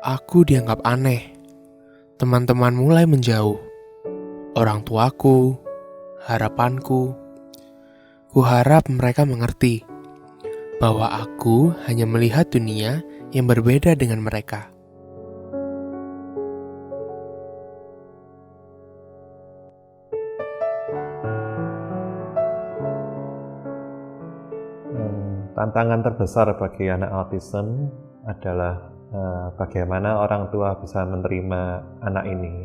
Aku dianggap aneh. Teman-teman mulai menjauh. Orang tuaku, harapanku. Kuharap mereka mengerti bahwa aku hanya melihat dunia yang berbeda dengan mereka. Tantangan terbesar bagi anak autism adalah bagaimana orang tua bisa menerima anak ini.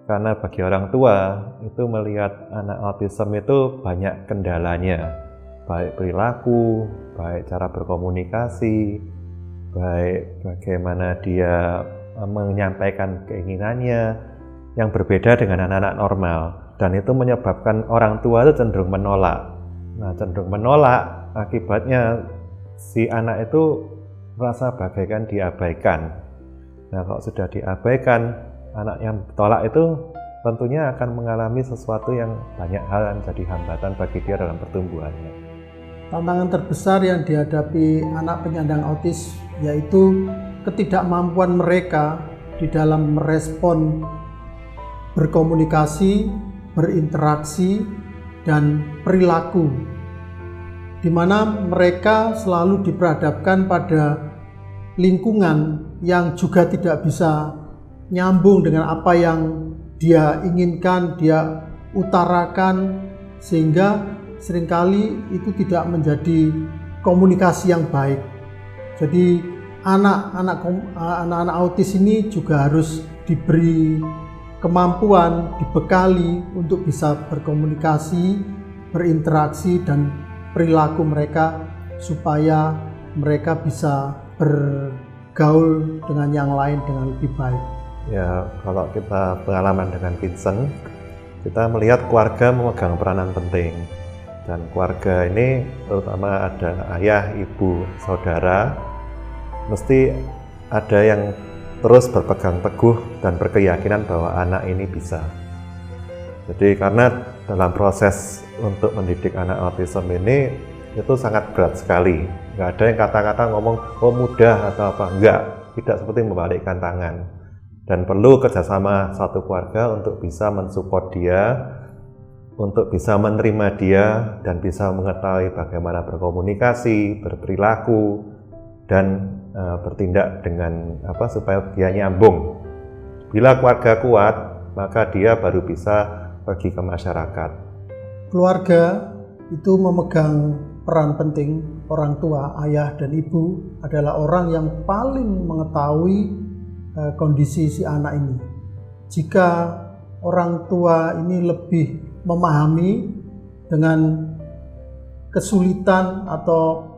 Karena bagi orang tua itu melihat anak autism itu banyak kendalanya, baik perilaku, baik cara berkomunikasi, baik bagaimana dia menyampaikan keinginannya yang berbeda dengan anak-anak normal. Dan itu menyebabkan orang tua itu cenderung menolak. Nah, cenderung menolak akibatnya si anak itu merasa bagaikan diabaikan. Nah, kalau sudah diabaikan, anak yang ditolak itu tentunya akan mengalami sesuatu yang banyak hal yang jadi hambatan bagi dia dalam pertumbuhannya. Tantangan terbesar yang dihadapi anak penyandang autis yaitu ketidakmampuan mereka di dalam merespon berkomunikasi, berinteraksi, dan perilaku, di mana mereka selalu diperhadapkan pada lingkungan yang juga tidak bisa nyambung dengan apa yang dia inginkan, dia utarakan, sehingga seringkali itu tidak menjadi komunikasi yang baik. Jadi anak-anak autis ini juga harus diberi kemampuan, dibekali untuk bisa berkomunikasi, berinteraksi, dan perilaku mereka supaya mereka bisa bergaul dengan yang lain dengan lebih baik. Ya, kalau kita pengalaman dengan Vincent, kita melihat keluarga memegang peranan penting. Dan keluarga ini terutama ada ayah, ibu, saudara, mesti ada yang terus berpegang teguh dan berkeyakinan bahwa anak ini bisa. Jadi karena dalam proses untuk mendidik anak autism ini itu sangat berat sekali. Nggak ada yang kata-kata ngomong, oh mudah atau apa. Enggak, tidak seperti membalikkan tangan. Dan perlu kerjasama satu keluarga untuk bisa mensupport dia, untuk bisa menerima dia, dan bisa mengetahui bagaimana berkomunikasi, berperilaku, dan bertindak dengan supaya dia nyambung. Bila keluarga kuat, maka dia baru bisa pergi ke masyarakat. Keluarga itu memegang peran penting. Orang tua, ayah dan ibu adalah orang yang paling mengetahui kondisi si anak ini. Jika orang tua ini lebih memahami dengan kesulitan atau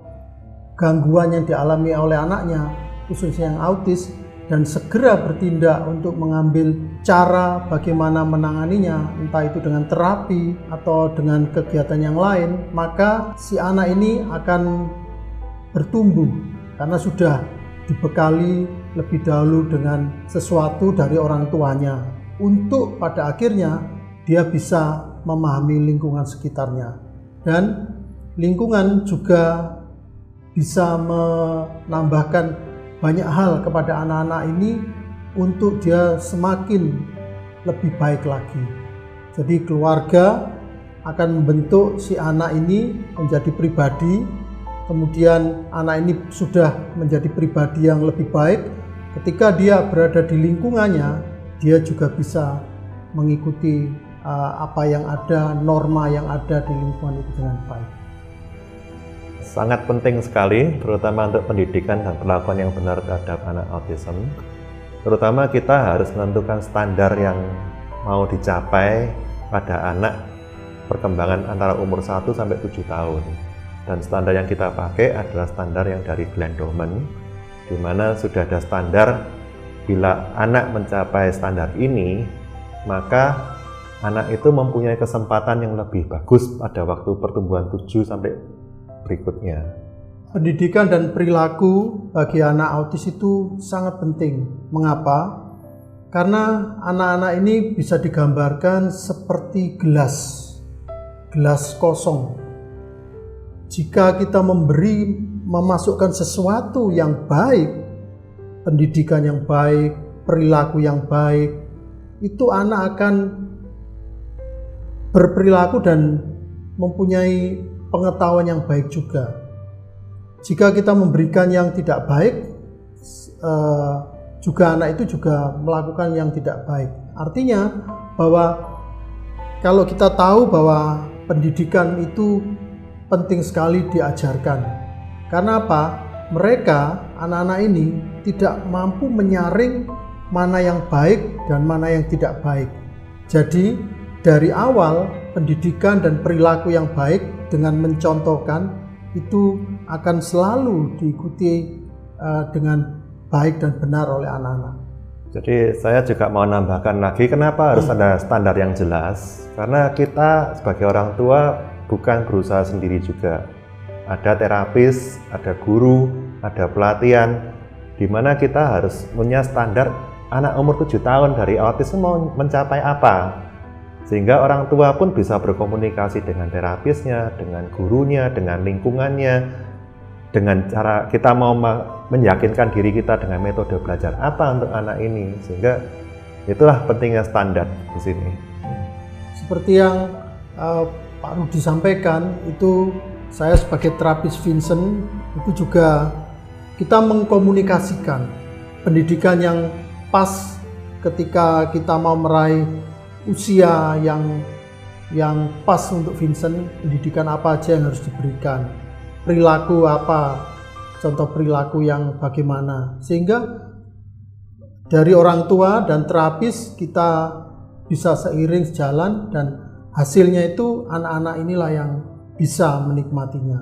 gangguan yang dialami oleh anaknya, khususnya yang autis, dan segera bertindak untuk mengambil cara bagaimana menanganinya, entah itu dengan terapi atau dengan kegiatan yang lain, maka si anak ini akan bertumbuh karena sudah dibekali lebih dahulu dengan sesuatu dari orang tuanya, untuk pada akhirnya dia bisa memahami lingkungan sekitarnya. Dan lingkungan juga bisa menambahkan banyak hal kepada anak-anak ini untuk dia semakin lebih baik lagi. Jadi keluarga akan membentuk si anak ini menjadi pribadi, kemudian anak ini sudah menjadi pribadi yang lebih baik. Ketika dia berada di lingkungannya, dia juga bisa mengikuti apa yang ada, norma yang ada di lingkungan itu dengan baik. Sangat penting sekali, terutama untuk pendidikan dan perlakuan yang benar terhadap anak autism. Terutama kita harus menentukan standar yang mau dicapai pada anak perkembangan antara umur 1 sampai 7 tahun. Dan standar yang kita pakai adalah standar yang dari Glenn Doman, di mana sudah ada standar bila anak mencapai standar ini, maka anak itu mempunyai kesempatan yang lebih bagus pada waktu pertumbuhan 7 sampai berikutnya. Pendidikan dan perilaku bagi anak autis itu sangat penting. Mengapa? Karena anak-anak ini bisa digambarkan seperti gelas kosong. Jika kita memasukkan sesuatu yang baik pendidikan yang baik, perilaku yang baik, itu anak akan berperilaku dan mempunyai pengetahuan yang baik juga. Jika kita memberikan yang tidak baik, juga anak itu juga melakukan yang tidak baik. Artinya bahwa kalau kita tahu bahwa pendidikan itu penting sekali diajarkan. Karena apa? Mereka, anak-anak ini tidak mampu menyaring mana yang baik dan mana yang tidak baik. Jadi dari awal pendidikan dan perilaku yang baik dengan mencontohkan itu akan selalu diikuti dengan baik dan benar oleh anak-anak. Jadi saya juga mau nambahkan lagi, kenapa harus ada standar yang jelas? Karena kita sebagai orang tua bukan berusaha sendiri juga. Ada terapis, ada guru, ada pelatihan, di mana kita harus punya standar anak umur 7 tahun dari autis mau mencapai apa. Sehingga orang tua pun bisa berkomunikasi dengan terapisnya, dengan gurunya, dengan lingkungannya, dengan cara kita mau meyakinkan diri kita dengan metode belajar apa untuk anak ini. Sehingga itulah pentingnya standar di sini. Seperti yang Pak Rudi sampaikan, itu saya sebagai terapis Vincent itu juga kita mengkomunikasikan pendidikan yang pas ketika kita mau meraih usia yang pas untuk Vincent. Pendidikan apa aja yang harus diberikan, perilaku apa, contoh perilaku yang bagaimana, sehingga dari orang tua dan terapis kita bisa seiring sejalan dan hasilnya itu anak-anak inilah yang bisa menikmatinya.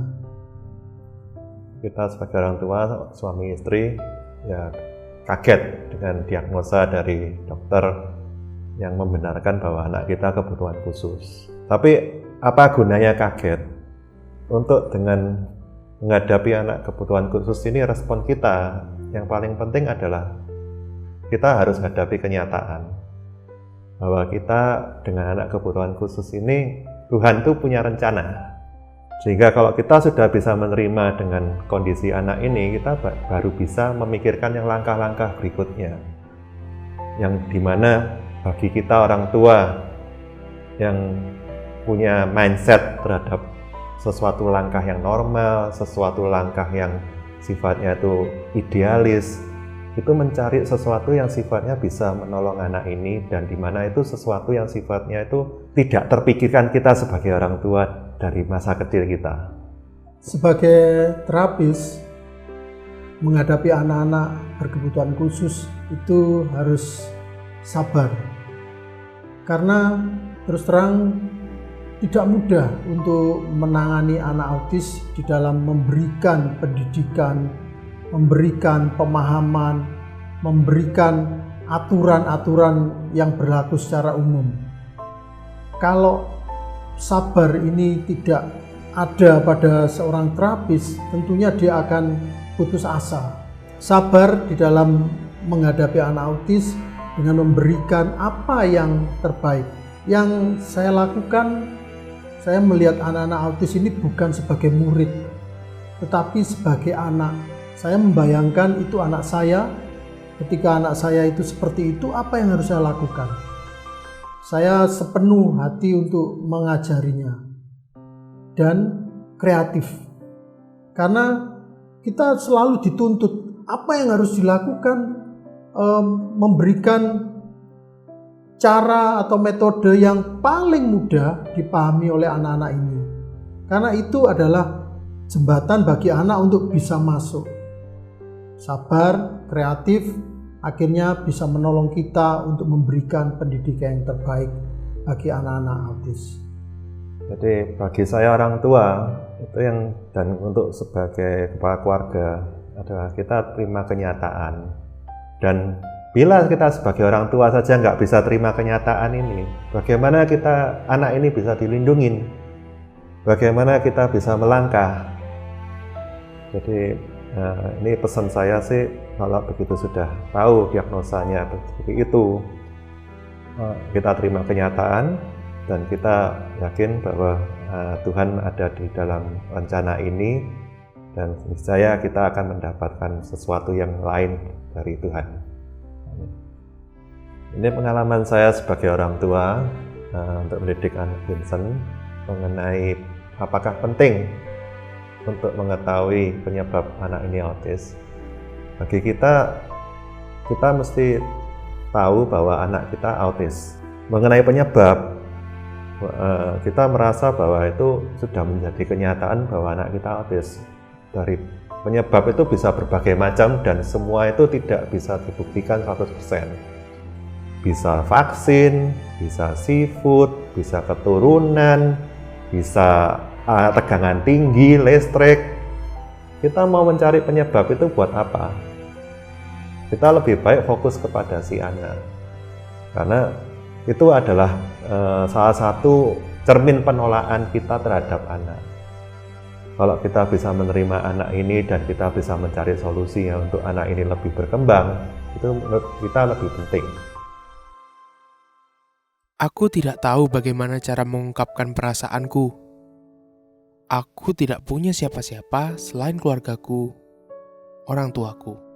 Kita sebagai orang tua, suami istri, ya kaget dengan diagnosa dari dokter yang membenarkan bahwa anak kita kebutuhan khusus. Tapi apa gunanya kaget? Untuk dengan menghadapi anak kebutuhan khusus ini, respon kita yang paling penting adalah kita harus hadapi kenyataan bahwa kita dengan anak kebutuhan khusus ini, Tuhan tuh punya rencana. Sehingga kalau kita sudah bisa menerima dengan kondisi anak ini, kita baru bisa memikirkan yang langkah-langkah berikutnya. Yang dimana bagi kita orang tua yang punya mindset terhadap sesuatu langkah yang normal, sesuatu langkah yang sifatnya itu idealis, itu mencari sesuatu yang sifatnya bisa menolong anak ini, dan dimana itu sesuatu yang sifatnya itu tidak terpikirkan kita sebagai orang tua dari masa kecil kita. Sebagai terapis, menghadapi anak-anak berkebutuhan khusus itu harus sabar. Karena terus terang tidak mudah untuk menangani anak autis di dalam memberikan pendidikan, memberikan pemahaman, memberikan aturan-aturan yang berlaku secara umum. Kalau sabar ini tidak ada pada seorang terapis, tentunya dia akan putus asa. Sabar di dalam menghadapi anak autis dengan memberikan apa yang terbaik. Yang saya lakukan, saya melihat anak-anak autis ini bukan sebagai murid, tetapi sebagai anak. Saya membayangkan itu anak saya, ketika anak saya itu seperti itu, apa yang harus saya lakukan? Saya sepenuh hati untuk mengajarinya dan kreatif. Karena kita selalu dituntut apa yang harus dilakukan, memberikan cara atau metode yang paling mudah dipahami oleh anak-anak ini. Karena itu adalah jembatan bagi anak untuk bisa masuk. Sabar, kreatif, akhirnya bisa menolong kita untuk memberikan pendidikan yang terbaik bagi anak-anak autis. Jadi bagi saya orang tua itu yang, dan untuk sebagai kepala keluarga adalah kita terima kenyataan. Dan bila kita sebagai orang tua saja nggak bisa terima kenyataan ini, bagaimana kita anak ini bisa dilindungi? Bagaimana kita bisa melangkah? Jadi ini pesan saya sih, kalau begitu sudah tahu diagnosanya seperti itu, kita terima kenyataan dan kita yakin bahwa Tuhan ada di dalam rencana ini, dan niscaya kita akan mendapatkan sesuatu yang lain dari Tuhan. Ini pengalaman saya sebagai orang tua untuk mendidik anak Vincent mengenai apakah penting untuk mengetahui penyebab anak ini autis. Bagi kita mesti tahu bahwa anak kita autis. Mengenai penyebab, kita merasa bahwa itu sudah menjadi kenyataan bahwa anak kita autis. Dari penyebab itu bisa berbagai macam dan semua itu tidak bisa dibuktikan 100%. Bisa vaksin, bisa seafood, bisa keturunan, bisa tegangan tinggi, listrik. Kita mau mencari penyebab itu buat apa? Kita lebih baik fokus kepada si anak. Karena itu adalah salah satu cermin penolakan kita terhadap anak. Kalau kita bisa menerima anak ini dan kita bisa mencari solusi untuk anak ini lebih berkembang, itu menurut kita lebih penting. Aku tidak tahu bagaimana cara mengungkapkan perasaanku. Aku tidak punya siapa-siapa selain keluargaku, orang tuaku.